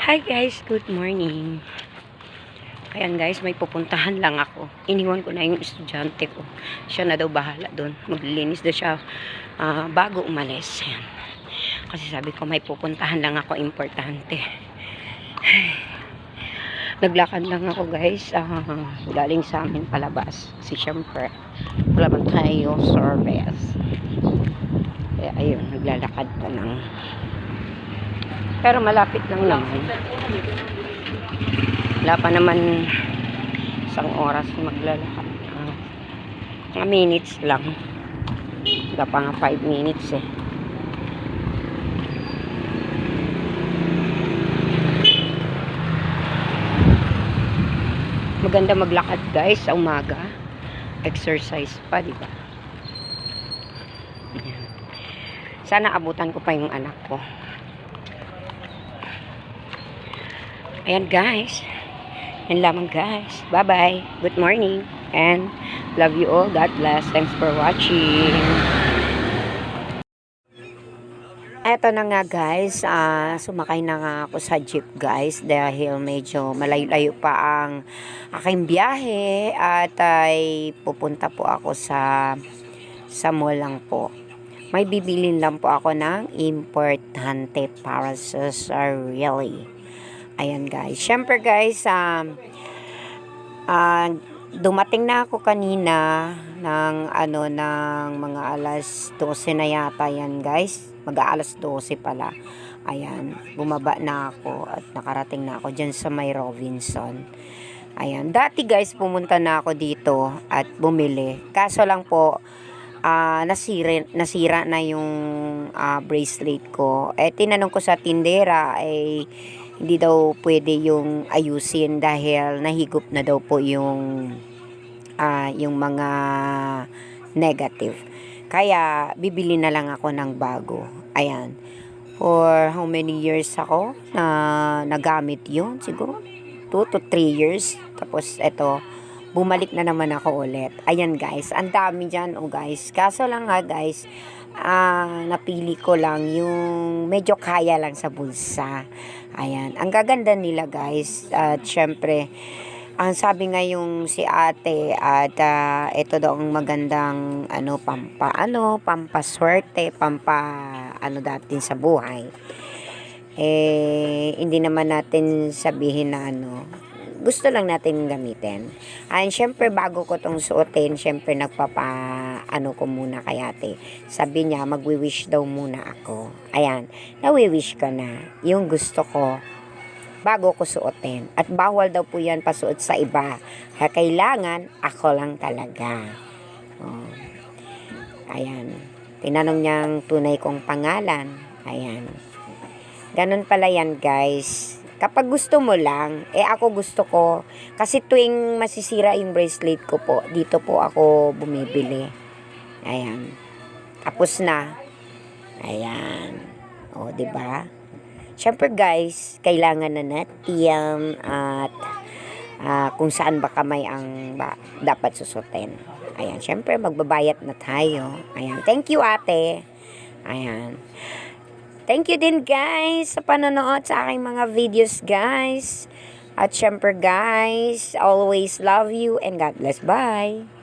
Hi guys, good morning. Ayan guys, may pupuntahan lang ako. Iniwan ko na yung estudyante ko. Siya na daw bahala doon. Maglilinis daw siya bago umalis. Ayan. Kasi sabi ko may pupuntahan lang ako, importante. Naglakad lang ako guys. Galing sa amin palabas. Kasi syempre, wala man tayo service. Kaya ayun, naglalakad pa lang. Pero malapit lang naman. Wala pa naman isang oras maglalakad. Mga minutes lang. Wala pa nga 5 minutes eh. Maganda maglakad guys sa umaga. Exercise pa, di ba? Sana abutan ko pa yung anak ko. Ayan guys. Yan lamang guys. Bye bye. Good morning. And love you all. God bless. Thanks for watching. Eto na nga guys. Sumakay na nga ako sa jeep guys. Dahil medyo malayo-layo pa ang aking biyahe. At ay pupunta po ako sa mall lang po. May bibilin lang po ako ng importante para sa sarili. Ayan guys. Syempre guys, dumating na ako kanina ng mga alas 12 na yata yan guys. Mag-aalas 12 pala. Ayan, bumaba na ako at nakarating na ako dyan sa may Robinson. Ayan, dati guys pumunta na ako dito at bumili. Kaso lang po, nasira na yung bracelet ko. Tinanong ko sa tindera, hindi daw pwede yung ayusin dahil nahigop na daw po yung mga negative. Kaya bibili na lang ako ng bago. Ayan. For how many years ako na nagamit yun? Siguro 2 to 3 years. Tapos eto, bumalik na naman ako ulit. Ayan guys, ang dami dyan guys. Kaso lang nga guys, napili ko lang yung medyo kaya lang sa bulsa. Ayan, ang gaganda nila guys. At syempre, ang sabi nga yung si ate at ito daw ang magandang pampaswerte, datin sa buhay. Hindi naman natin sabihin na gusto lang natin gamitin. And syempre bago ko tong suotin, syempre ko muna kay ate. Sabi niya magwi-wish daw muna ako. Ayan, nawi-wish ko na yung gusto ko bago ko suotin. At bawal daw po yan pasuot sa iba. Kailangan ako lang talaga. Ayan. Tinanong niyang tunay kong pangalan. Ayan. Ganun pala yan guys. Kapag gusto mo lang, ako gusto ko. Kasi tuwing masisira yung bracelet ko po, dito po ako bumibili. Ayan. Tapos na. Ayan. O, diba? Siyempre guys, kailangan na natin at kung saan ba kamay ang dapat susutin. Ayan. Siyempre, magbabayat na tayo. Ayan. Thank you, ate. Ayan. Thank you din guys sa panonood sa aking mga videos guys. At syempre guys, always love you and God bless. Bye!